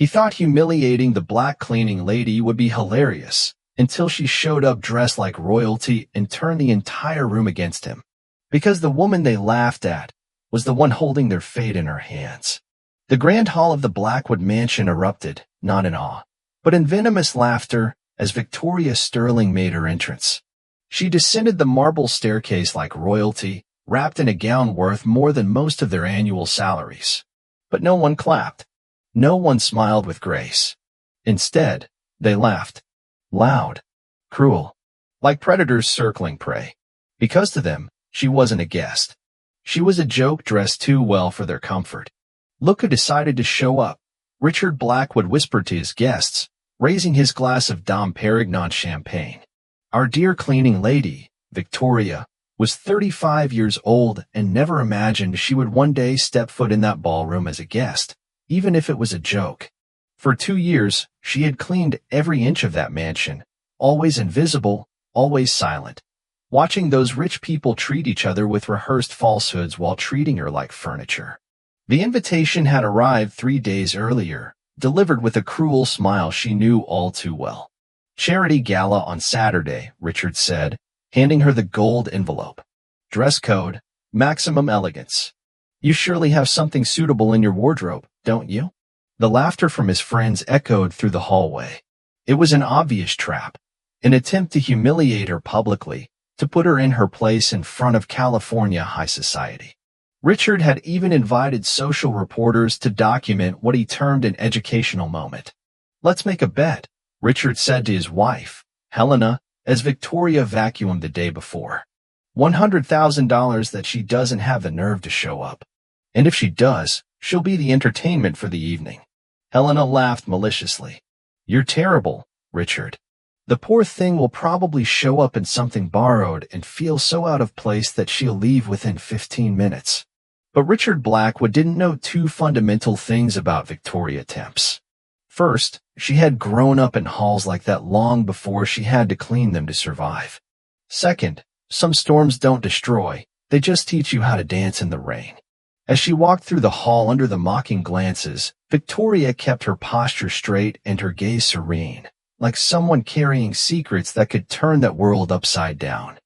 He thought humiliating the black cleaning lady would be hilarious, until she showed up dressed like royalty and turned the entire room against him. Because the woman they laughed at was the one holding their fate in her hands. The grand hall of the Blackwood mansion erupted, not in awe, but in venomous laughter, as Victoria Sterling made her entrance. She descended the marble staircase like royalty, wrapped in a gown worth more than most of their annual salaries. But no one clapped. No one smiled with grace. Instead, they laughed. Loud. Cruel. Like predators circling prey. Because to them, she wasn't a guest. She was a joke dressed too well for their comfort. Look who decided to show up. Richard Blackwood whispered to his guests, raising his glass of Dom Perignon champagne. Our dear cleaning lady, Victoria, was 35 years old and never imagined she would one day step foot in that ballroom as a guest, even if it was a joke. For 2 years, she had cleaned every inch of that mansion, always invisible, always silent, watching those rich people treat each other with rehearsed falsehoods while treating her like furniture. The invitation had arrived 3 days earlier, delivered with a cruel smile she knew all too well. Charity gala on Saturday, Richard said, handing her the gold envelope. Dress code, maximum elegance. You surely have something suitable in your wardrobe, don't you? The laughter from his friends echoed through the hallway. It was an obvious trap, an attempt to humiliate her publicly, to put her in her place in front of California high society. Richard had even invited social reporters to document what he termed an educational moment. Let's make a bet, Richard said to his wife, Helena, as Victoria vacuumed the day before. $100,000 that she doesn't have the nerve to show up. And if she does, she'll be the entertainment for the evening. Helena laughed maliciously. You're terrible, Richard. The poor thing will probably show up in something borrowed and feel so out of place that she'll leave within 15 minutes. But Richard Blackwood didn't know two fundamental things about Victoria Temps. First, she had grown up in halls like that long before she had to clean them to survive. Second, some storms don't destroy, they just teach you how to dance in the rain. As she walked through the hall under the mocking glances, Victoria kept her posture straight and her gaze serene, like someone carrying secrets that could turn that world upside down.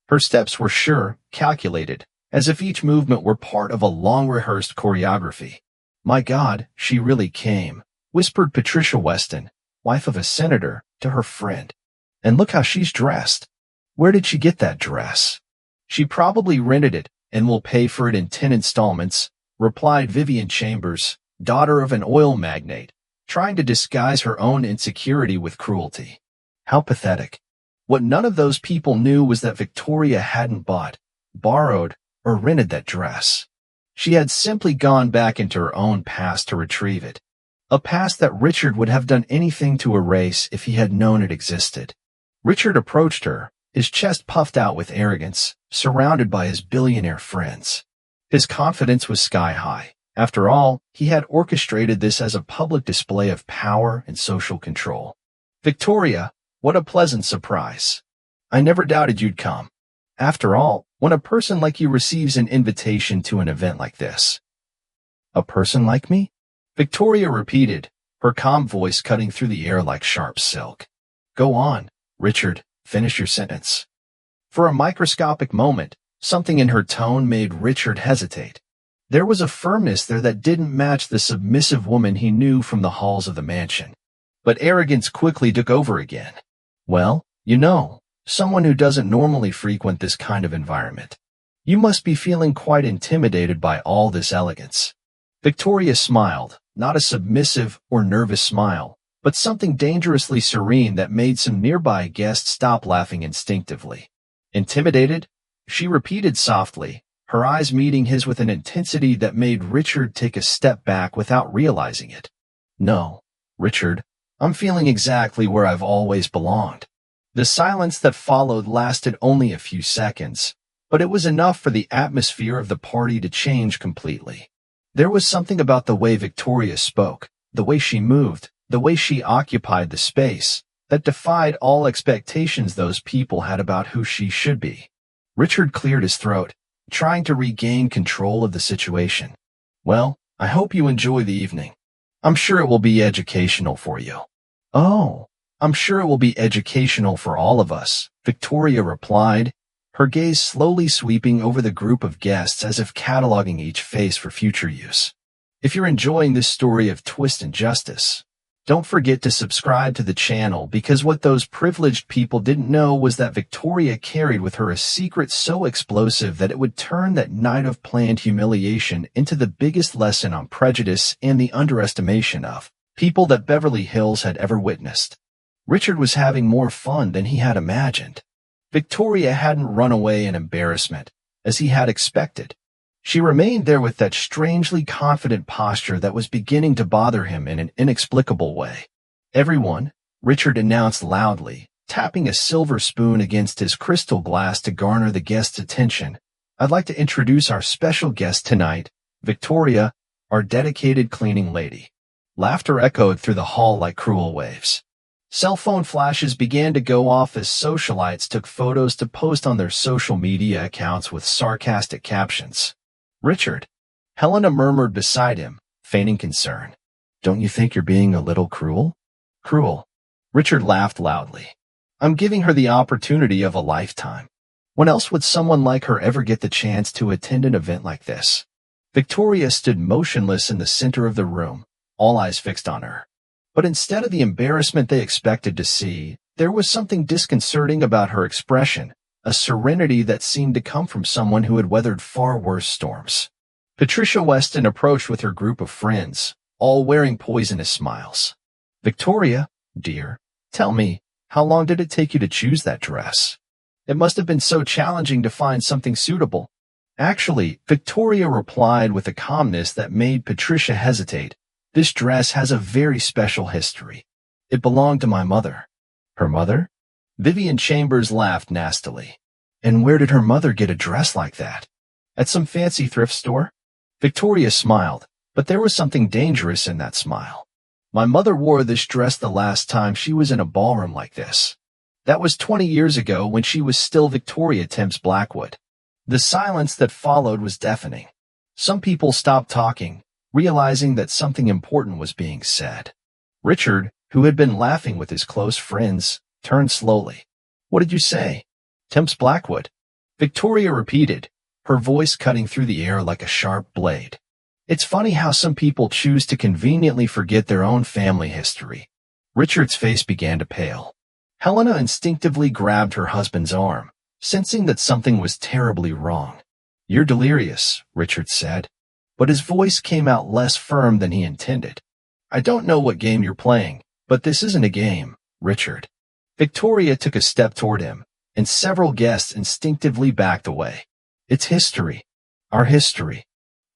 Her steps were sure, calculated, as if each movement were part of a long-rehearsed choreography. My God, she really came, whispered Patricia Weston, wife of a senator, to her friend. And look how she's dressed. Where did she get that dress? She probably rented it and will pay for it in 10 installments, replied Vivian Chambers, daughter of an oil magnate, trying to disguise her own insecurity with cruelty. How pathetic. What none of those people knew was that Victoria hadn't bought, borrowed, or rented that dress. She had simply gone back into her own past to retrieve it. A past that Richard would have done anything to erase if he had known it existed. Richard approached her, his chest puffed out with arrogance, surrounded by his billionaire friends. His confidence was sky high. After all, he had orchestrated this as a public display of power and social control. Victoria, what a pleasant surprise. I never doubted you'd come. After all, when a person like you receives an invitation to an event like this. A person like me? Victoria repeated, her calm voice cutting through the air like sharp silk. Go on, Richard, finish your sentence. For a microscopic moment, something in her tone made Richard hesitate. There was a firmness there that didn't match the submissive woman he knew from the halls of the mansion. But arrogance quickly took over again. Well, you know, someone who doesn't normally frequent this kind of environment. You must be feeling quite intimidated by all this elegance. Victoria smiled, not a submissive or nervous smile, but something dangerously serene that made some nearby guests stop laughing instinctively. Intimidated? She repeated softly, her eyes meeting his with an intensity that made Richard take a step back without realizing it. No, Richard, I'm feeling exactly where I've always belonged. The silence that followed lasted only a few seconds, but it was enough for the atmosphere of the party to change completely. There was something about the way Victoria spoke, the way she moved, the way she occupied the space, that defied all expectations those people had about who she should be. Richard cleared his throat, trying to regain control of the situation. Well, I hope you enjoy the evening. I'm sure it will be educational for you. Oh, I'm sure it will be educational for all of us, Victoria replied, her gaze slowly sweeping over the group of guests as if cataloging each face for future use. If you're enjoying this story of twist and justice, don't forget to subscribe to the channel because what those privileged people didn't know was that Victoria carried with her a secret so explosive that it would turn that night of planned humiliation into the biggest lesson on prejudice and the underestimation of people that Beverly Hills had ever witnessed. Richard was having more fun than he had imagined. Victoria hadn't run away in embarrassment, as he had expected. She remained there with that strangely confident posture that was beginning to bother him in an inexplicable way. Everyone, Richard announced loudly, tapping a silver spoon against his crystal glass to garner the guests' attention. I'd like to introduce our special guest tonight, Victoria, our dedicated cleaning lady. Laughter echoed through the hall like cruel waves. Cell phone flashes began to go off as socialites took photos to post on their social media accounts with sarcastic captions. Richard, Helena murmured beside him, feigning concern. Don't you think you're being a little cruel? Cruel. Richard laughed loudly. I'm giving her the opportunity of a lifetime. When else would someone like her ever get the chance to attend an event like this? Victoria stood motionless in the center of the room, all eyes fixed on her. But instead of the embarrassment they expected to see, there was something disconcerting about her expression, a serenity that seemed to come from someone who had weathered far worse storms. Patricia Weston approached with her group of friends, all wearing poisonous smiles. Victoria, dear, tell me, how long did it take you to choose that dress? It must have been so challenging to find something suitable. Actually, Victoria replied with a calmness that made Patricia hesitate. This dress has a very special history. It belonged to my mother. Her mother? Vivian Chambers laughed nastily. And where did her mother get a dress like that? At some fancy thrift store? Victoria smiled, but there was something dangerous in that smile. My mother wore this dress the last time she was in a ballroom like this. That was 20 years ago when she was still Victoria Temps Blackwood. The silence that followed was deafening. Some people stopped talking, realizing that something important was being said. Richard, who had been laughing with his close friends, turned slowly. What did you say? Temps Blackwood. Victoria repeated, her voice cutting through the air like a sharp blade. It's funny how some people choose to conveniently forget their own family history. Richard's face began to pale. Helena instinctively grabbed her husband's arm, sensing that something was terribly wrong. You're delirious, Richard said, but his voice came out less firm than he intended. I don't know what game you're playing, but this isn't a game, Richard. Victoria took a step toward him, and several guests instinctively backed away. It's history. Our history.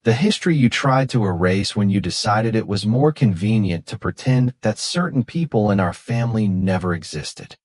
The history you tried to erase when you decided it was more convenient to pretend that certain people in our family never existed.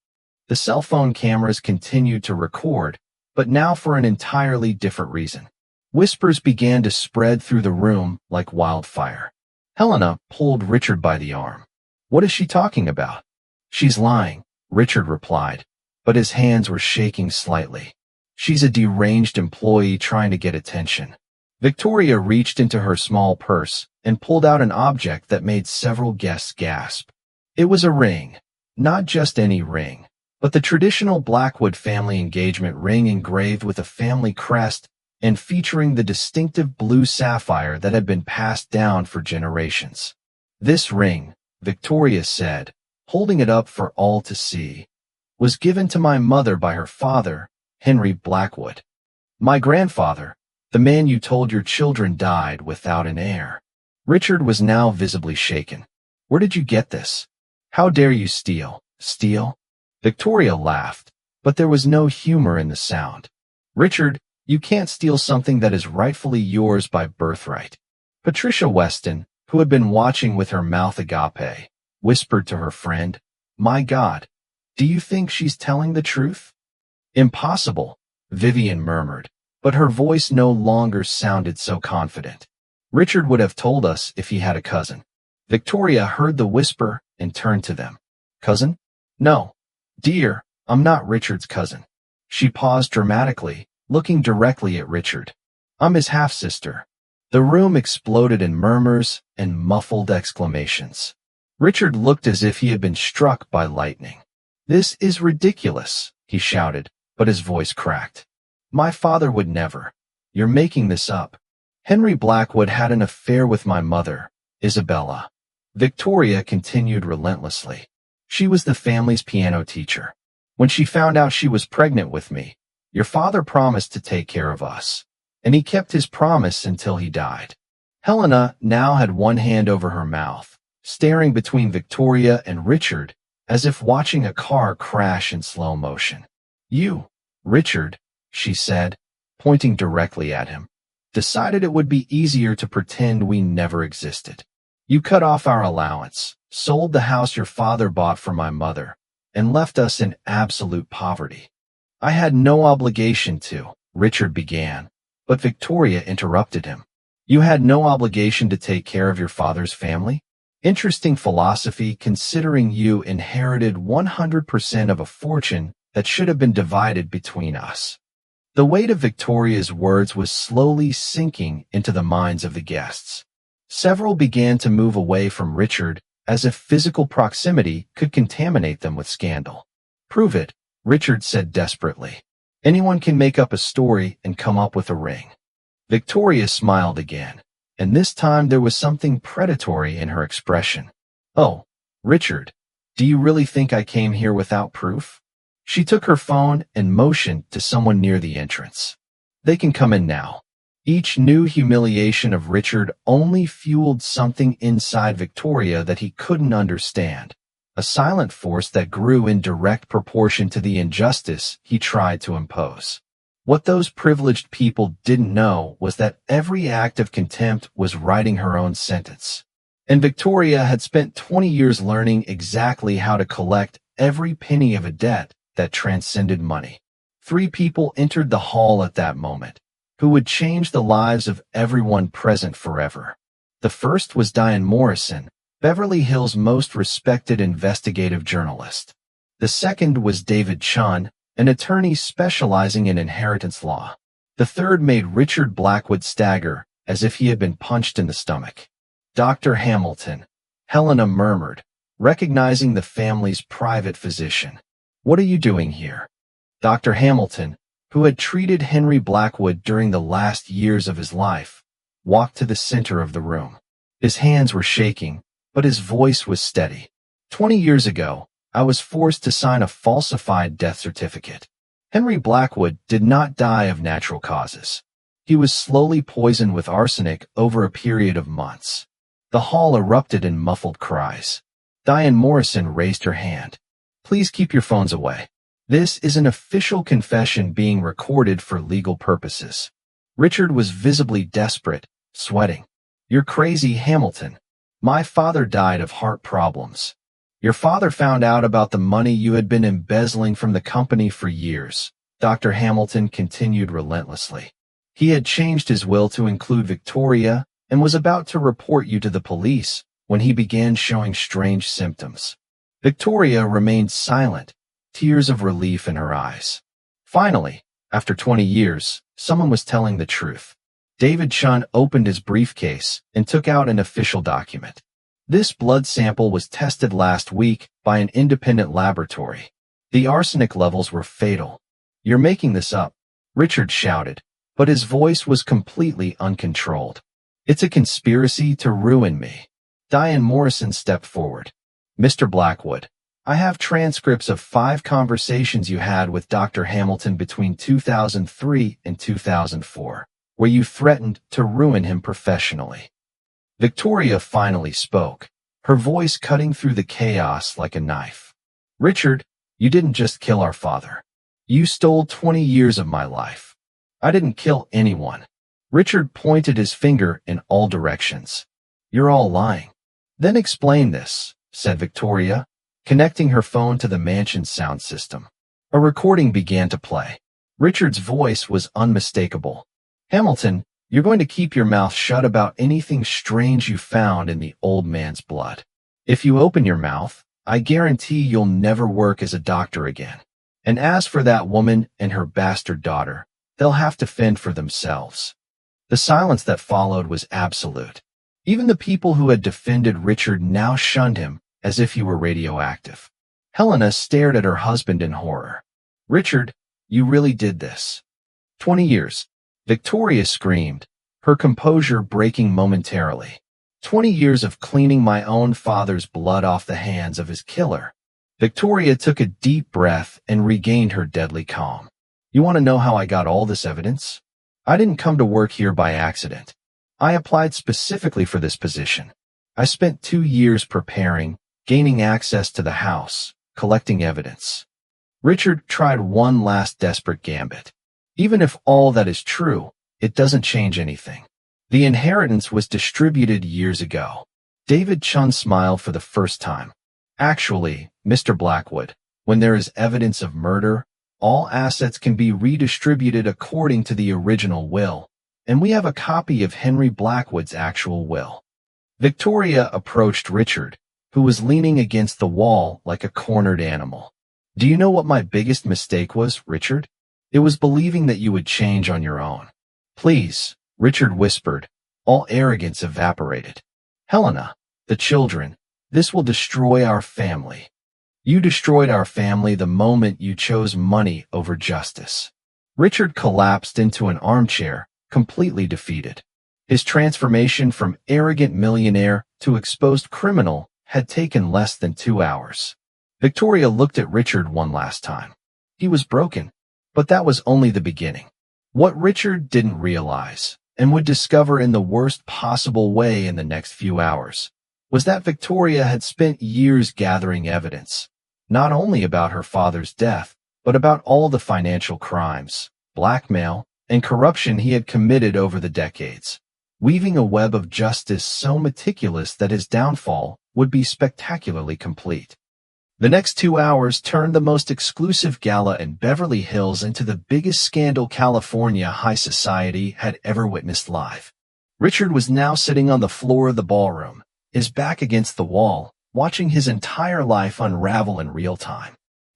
The cell phone cameras continued to record, but now for an entirely different reason. Whispers began to spread through the room like wildfire. Helena pulled Richard by the arm. What is she talking about? She's lying, Richard replied, but his hands were shaking slightly. She's a deranged employee trying to get attention. Victoria reached into her small purse and pulled out an object that made several guests gasp. It was a ring, not just any ring, but the traditional Blackwood family engagement ring engraved with a family crest and featuring the distinctive blue sapphire that had been passed down for generations. This ring, Victoria said, holding it up for all to see, was given to my mother by her father, Henry Blackwood. My grandfather, the man you told your children died without an heir. Richard was now visibly shaken. Where did you get this? How dare you steal? Steal? Victoria laughed, but there was no humor in the sound. Richard, you can't steal something that is rightfully yours by birthright. Patricia Weston, who had been watching with her mouth agape, whispered to her friend, My God, do you think she's telling the truth? Impossible, Vivian murmured, but her voice no longer sounded so confident. Richard would have told us if he had a cousin. Victoria heard the whisper and turned to them. Cousin? No. Dear, I'm not Richard's cousin. She paused dramatically, looking directly at Richard. I'm his half-sister. The room exploded in murmurs and muffled exclamations. Richard looked as if he had been struck by lightning. "This is ridiculous," he shouted, but his voice cracked. "My father would never. You're making this up. Henry Blackwood had an affair with my mother, Isabella." Victoria continued relentlessly. "She was the family's piano teacher. When she found out she was pregnant with me, your father promised to take care of us, and he kept his promise until he died." Helena now had one hand over her mouth, staring between Victoria and Richard as if watching a car crash in slow motion. "You, Richard," she said, pointing directly at him, "decided it would be easier to pretend we never existed. You cut off our allowance, sold the house your father bought for my mother, and left us in absolute poverty." "I had no obligation to," Richard began, but Victoria interrupted him. "You had no obligation to take care of your father's family? Interesting philosophy, considering you inherited 100% of a fortune that should have been divided between us." The weight of Victoria's words was slowly sinking into the minds of the guests. Several began to move away from Richard as if physical proximity could contaminate them with scandal. "Prove it," Richard said desperately. "Anyone can make up a story and come up with a ring." Victoria smiled again, and this time there was something predatory in her expression. "Oh, Richard, do you really think I came here without proof?" She took her phone and motioned to someone near the entrance. "They can come in now." Each new humiliation of Richard only fueled something inside Victoria that he couldn't understand, a silent force that grew in direct proportion to the injustice he tried to impose. What those privileged people didn't know was that every act of contempt was writing her own sentence. And Victoria had spent 20 years learning exactly how to collect every penny of a debt that transcended money. 3 people entered the hall at that moment, who would change the lives of everyone present forever. The first was Diane Morrison, Beverly Hills' most respected investigative journalist. The second was David Chun, an attorney specializing in inheritance law. The third made Richard Blackwood stagger as if he had been punched in the stomach. "Dr. Hamilton," Helena murmured, recognizing the family's private physician. "What are you doing here?" Dr. Hamilton, who had treated Henry Blackwood during the last years of his life, walked to the center of the room. His hands were shaking, but his voice was steady. 20 years ago, I was forced to sign a falsified death certificate. Henry Blackwood did not die of natural causes. He was slowly poisoned with arsenic over a period of months." The hall erupted in muffled cries. Diane Morrison raised her hand. "Please keep your phones away. This is an official confession being recorded for legal purposes." Richard was visibly desperate, sweating. "You're crazy, Hamilton. My father died of heart problems. Your father found out about the money you had been embezzling from the company for years," Dr. Hamilton continued relentlessly. "He had changed his will to include Victoria and was about to report you to the police when he began showing strange symptoms." Victoria remained silent, tears of relief in her eyes. Finally, after 20 years, someone was telling the truth. David Chun opened his briefcase and took out an official document. "This blood sample was tested last week by an independent laboratory. The arsenic levels were fatal." "You're making this up," Richard shouted, but his voice was completely uncontrolled. "It's a conspiracy to ruin me." Diane Morrison stepped forward. "Mr. Blackwood, I have transcripts of 5 conversations you had with Dr. Hamilton between 2003 and 2004, where you threatened to ruin him professionally." Victoria finally spoke, her voice cutting through the chaos like a knife. "Richard, you didn't just kill our father. You stole 20 years of my life." "I didn't kill anyone." Richard pointed his finger in all directions. "You're all lying." "Then explain this," said Victoria, connecting her phone to the mansion's sound system. A recording began to play. Richard's voice was unmistakable. "Hamilton, you're going to keep your mouth shut about anything strange you found in the old man's blood. If you open your mouth, I guarantee you'll never work as a doctor again. And as for that woman and her bastard daughter, they'll have to fend for themselves." The silence that followed was absolute. Even the people who had defended Richard now shunned him as if he were radioactive. Helena stared at her husband in horror. "Richard, you really did this." 20 years. Victoria screamed, her composure breaking momentarily. 20 years of cleaning my own father's blood off the hands of his killer. Victoria took a deep breath and regained her deadly calm. "You want to know how I got all this evidence? I didn't come to work here by accident. I applied specifically for this position. I spent 2 years preparing, gaining access to the house, collecting evidence." Richard tried one last desperate gambit. "Even if all that is true, it doesn't change anything. The inheritance was distributed years ago." David Chun smiled for the first time. "Actually, Mr. Blackwood, when there is evidence of murder, all assets can be redistributed according to the original will, and we have a copy of Henry Blackwood's actual will." Victoria approached Richard, who was leaning against the wall like a cornered animal. "Do you know what my biggest mistake was, Richard? It was believing that you would change on your own." "Please," Richard whispered, all arrogance evaporated. "Helena, the children, this will destroy our family. You destroyed our family the moment you chose money over justice." Richard collapsed into an armchair, completely defeated. His transformation from arrogant millionaire to exposed criminal had taken less than 2 hours. Victoria looked at Richard one last time. He was broken, but that was only the beginning. What Richard didn't realize, and would discover in the worst possible way in the next few hours, was that Victoria had spent years gathering evidence, not only about her father's death, but about all the financial crimes, blackmail, and corruption he had committed over the decades, weaving a web of justice so meticulous that his downfall would be spectacularly complete. The next 2 hours turned the most exclusive gala in Beverly Hills into the biggest scandal California high society had ever witnessed live. Richard was now sitting on the floor of the ballroom, his back against the wall, watching his entire life unravel in real time.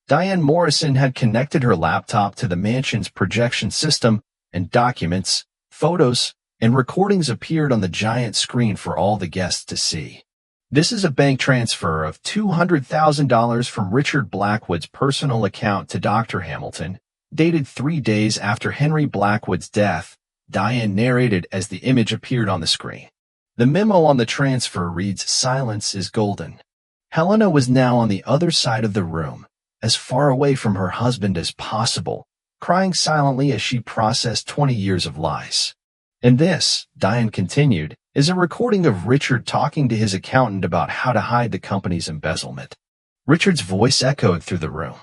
Diane Morrison had connected her laptop to the mansion's projection system, and documents, photos, and recordings appeared on the giant screen for all the guests to see. "This is a bank transfer of $200,000 from Richard Blackwood's personal account to Dr. Hamilton, dated 3 days after Henry Blackwood's death," Diane narrated as the image appeared on the screen. The memo on the transfer reads, "Silence is golden." Helena was now on the other side of the room, as far away from her husband as possible, crying silently as she processed 20 years of lies. "And this," Diane continued, "is a recording of Richard talking to his accountant about how to hide the company's embezzlement." Richard's voice echoed through the room.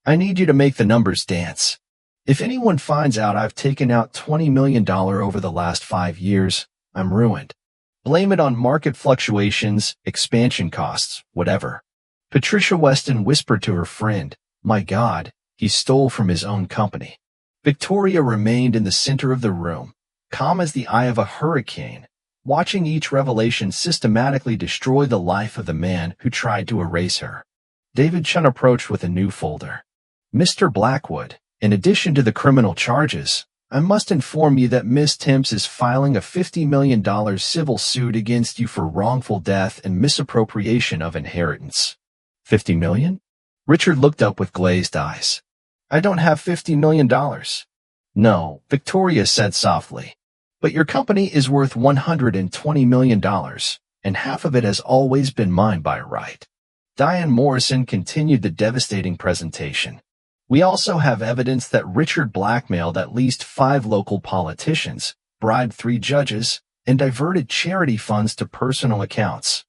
"I need you to make the numbers dance. If anyone finds out I've taken out $20 million over the last 5 years, I'm ruined. Blame it on market fluctuations, expansion costs, whatever." Patricia Weston whispered to her friend, "My God, he stole from his own company." Victoria remained in the center of the room, calm as the eye of a hurricane, watching each revelation systematically destroy the life of the man who tried to erase her. David Chun approached with a new folder. "Mr. Blackwood, in addition to the criminal charges, I must inform you that Miss Timms is filing a $50 million civil suit against you for wrongful death and misappropriation of inheritance." $50 million? Richard looked up with glazed eyes. "I don't have $50 million. "No," Victoria said softly. "But your company is worth $120 million, and half of it has always been mine by right." Diane Morrison continued the devastating presentation. "We also have evidence that Richard blackmailed at least 5 local politicians, bribed 3 judges, and diverted charity funds to personal accounts."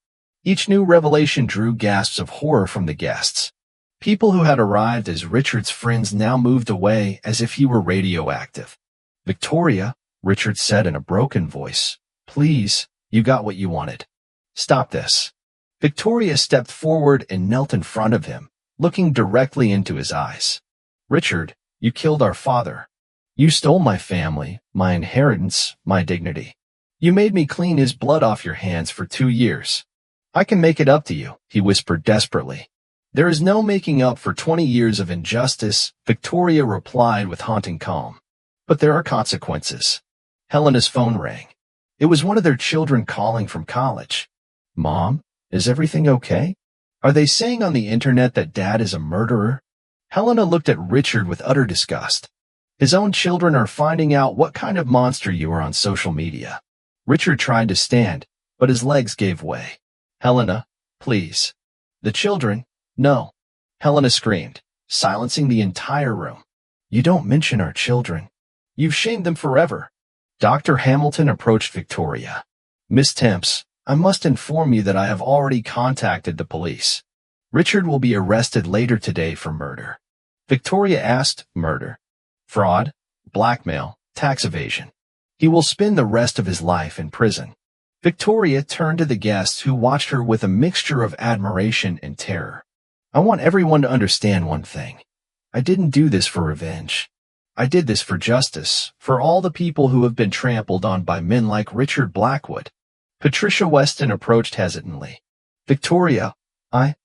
Each new revelation drew gasps of horror from the guests. People who had arrived as Richard's friends now moved away as if he were radioactive. "Victoria," Richard said in a broken voice, "please, you got what you wanted. Stop this." Victoria stepped forward and knelt in front of him, looking directly into his eyes. "Richard, you killed our father. You stole my family, my inheritance, my dignity. You made me clean his blood off your hands for 2 years. I can make it up to you," he whispered desperately. "There is no making up for 20 years of injustice," Victoria replied with haunting calm. "But there are consequences." Helena's phone rang. It was one of their children calling from college. Mom, is everything okay? Are they saying on the internet that Dad is a murderer? Helena looked at Richard with utter disgust. His own children are finding out what kind of monster you are on social media. Richard tried to stand, but his legs gave way. Helena, please. The children? No. Helena screamed, silencing the entire room. You don't mention our children. You've shamed them forever. Dr. Hamilton approached Victoria. Miss Temps, I must inform you that I have already contacted the police. Richard will be arrested later today for murder. Victoria asked, murder? Fraud, blackmail, tax evasion. He will spend the rest of his life in prison. Victoria turned to the guests who watched her with a mixture of admiration and terror. I want everyone to understand one thing. I didn't do this for revenge. I did this for justice, for all the people who have been trampled on by men like Richard Blackwood. Patricia Weston approached hesitantly. Victoria,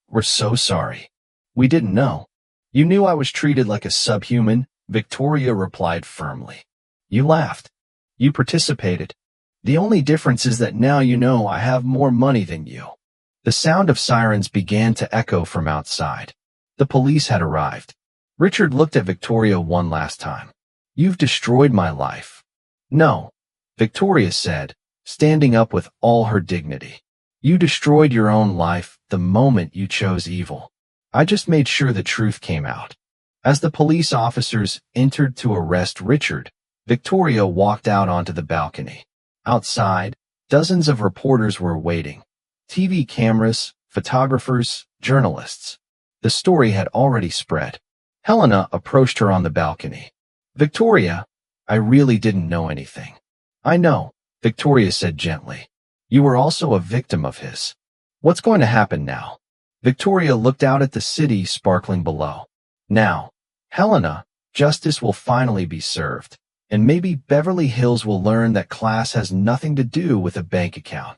we're so sorry. We didn't know. You knew I was treated like a subhuman, Victoria replied firmly. You laughed. You participated. The only difference is that now you know I have more money than you. The sound of sirens began to echo from outside. The police had arrived. Richard looked at Victoria one last time. You've destroyed my life. No, Victoria said, standing up with all her dignity. You destroyed your own life the moment you chose evil. I just made sure the truth came out. As the police officers entered to arrest Richard, Victoria walked out onto the balcony. Outside, dozens of reporters were waiting. TV cameras, photographers, journalists. The story had already spread. Helena approached her on the balcony. Victoria, I really didn't know anything. I know, Victoria said gently. You were also a victim of his. What's going to happen now? Victoria looked out at the city sparkling below. Now, Helena, justice will finally be served, and maybe Beverly Hills will learn that class has nothing to do with a bank account.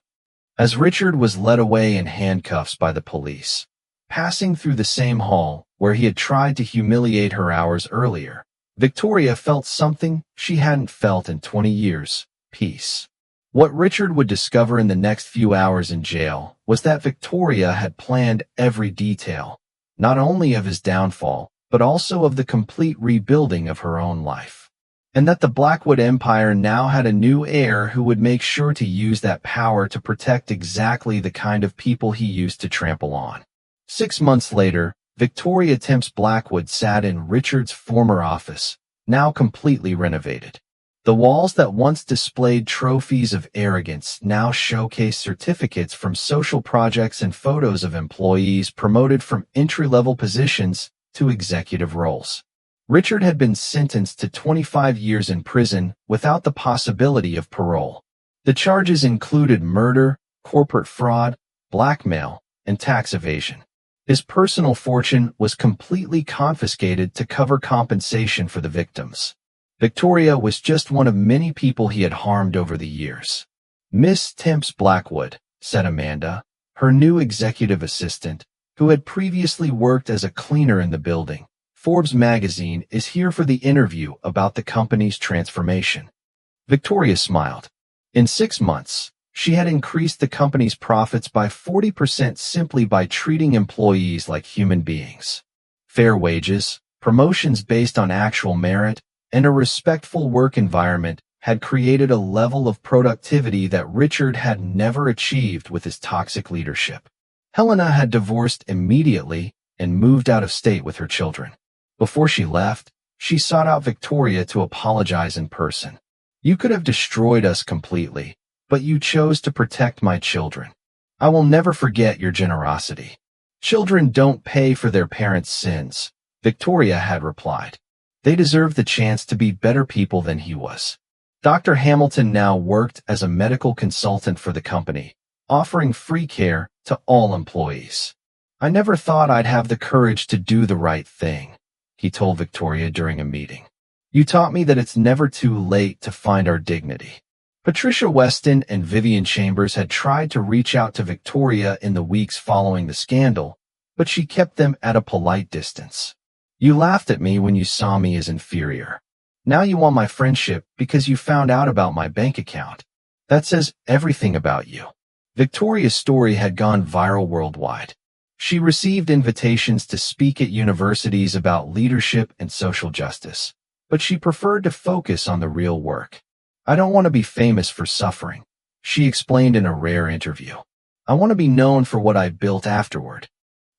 As Richard was led away in handcuffs by the police, passing through the same hall where he had tried to humiliate her hours earlier, Victoria felt something she hadn't felt in 20 years, peace. What Richard would discover in the next few hours in jail was that Victoria had planned every detail, not only of his downfall, but also of the complete rebuilding of her own life. And that the Blackwood Empire now had a new heir who would make sure to use that power to protect exactly the kind of people he used to trample on. 6 months later, Victoria Temps Blackwood sat in Richard's former office, now completely renovated. The walls that once displayed trophies of arrogance now showcase certificates from social projects and photos of employees promoted from entry-level positions to executive roles. Richard had been sentenced to 25 years in prison without the possibility of parole. The charges included murder, corporate fraud, blackmail, and tax evasion. His personal fortune was completely confiscated to cover compensation for the victims. Victoria was just one of many people he had harmed over the years. Miss Temps Blackwood, said Amanda, her new executive assistant, who had previously worked as a cleaner in the building. Forbes magazine is here for the interview about the company's transformation. Victoria smiled. In 6 months, she had increased the company's profits by 40% simply by treating employees like human beings. Fair wages, promotions based on actual merit, and a respectful work environment had created a level of productivity that Richard had never achieved with his toxic leadership. Helena had divorced immediately and moved out of state with her children. Before she left, she sought out Victoria to apologize in person. You could have destroyed us completely, but you chose to protect my children. I will never forget your generosity. Children don't pay for their parents' sins, Victoria had replied. They deserve the chance to be better people than he was. Dr. Hamilton now worked as a medical consultant for the company, offering free care to all employees. I never thought I'd have the courage to do the right thing, he told Victoria during a meeting. You taught me that it's never too late to find our dignity. Patricia Weston and Vivian Chambers had tried to reach out to Victoria in the weeks following the scandal, but she kept them at a polite distance. You laughed at me when you saw me as inferior. Now you want my friendship because you found out about my bank account. That says everything about you. Victoria's story had gone viral worldwide. She received invitations to speak at universities about leadership and social justice, but she preferred to focus on the real work. I don't want to be famous for suffering, she explained in a rare interview. I want to be known for what I built afterward.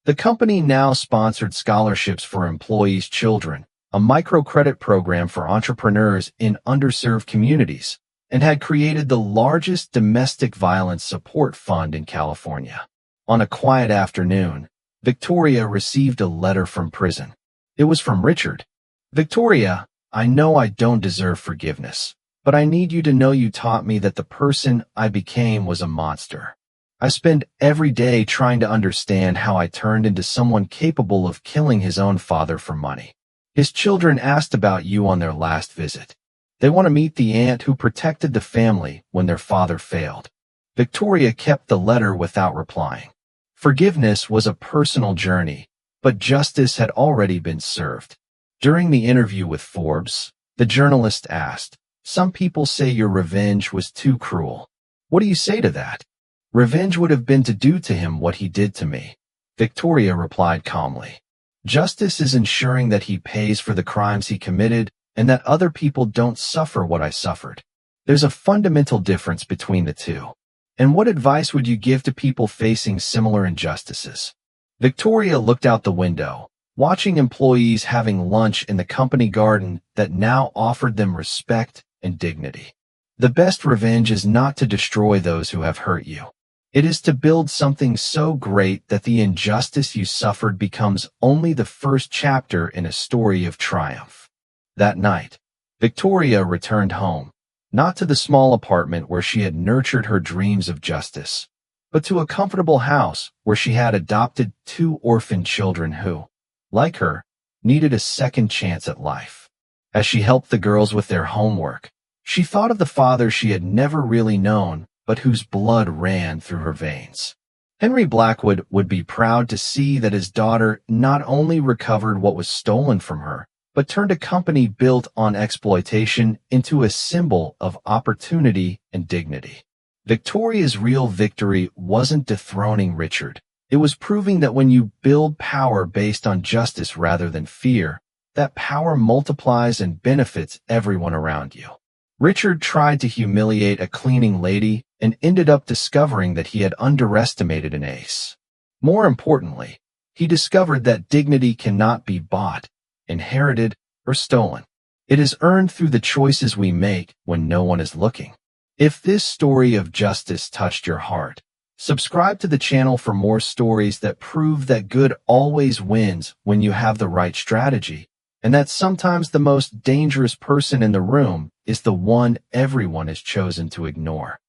The company now sponsored scholarships for employees' children, a microcredit program for entrepreneurs in underserved communities, and had created the largest domestic violence support fund in California. On a quiet afternoon, Victoria received a letter from prison. It was from Richard. Victoria, I know I don't deserve forgiveness, but I need you to know you taught me that the person I became was a monster. I spend every day trying to understand how I turned into someone capable of killing his own father for money. His children asked about you on their last visit. They want to meet the aunt who protected the family when their father failed. Victoria kept the letter without replying. Forgiveness was a personal journey, but justice had already been served. During the interview with Forbes, the journalist asked, "Some people say your revenge was too cruel. What do you say to that?" "Revenge would have been to do to him what he did to me," Victoria replied calmly. "Justice is ensuring that he pays for the crimes he committed and that other people don't suffer what I suffered. There's a fundamental difference between the two. And what advice would you give to people facing similar injustices?" Victoria looked out the window, watching employees having lunch in the company garden that now offered them respect and dignity. The best revenge is not to destroy those who have hurt you. It is to build something so great that the injustice you suffered becomes only the first chapter in a story of triumph. That night, Victoria returned home, not to the small apartment where she had nurtured her dreams of justice, but to a comfortable house where she had adopted 2 orphan children who, like her, needed a second chance at life. As she helped the girls with their homework, she thought of the father she had never really known, but whose blood ran through her veins. Henry Blackwood would be proud to see that his daughter not only recovered what was stolen from her, but turned a company built on exploitation into a symbol of opportunity and dignity. Victoria's real victory wasn't dethroning Richard. It was proving that when you build power based on justice rather than fear, that power multiplies and benefits everyone around you. Richard tried to humiliate a cleaning lady and ended up discovering that he had underestimated an ace. More importantly, he discovered that dignity cannot be bought, inherited, or stolen. It is earned through the choices we make when no one is looking. If this story of justice touched your heart, subscribe to the channel for more stories that prove that good always wins when you have the right strategy, and that sometimes the most dangerous person in the room is the one everyone has chosen to ignore.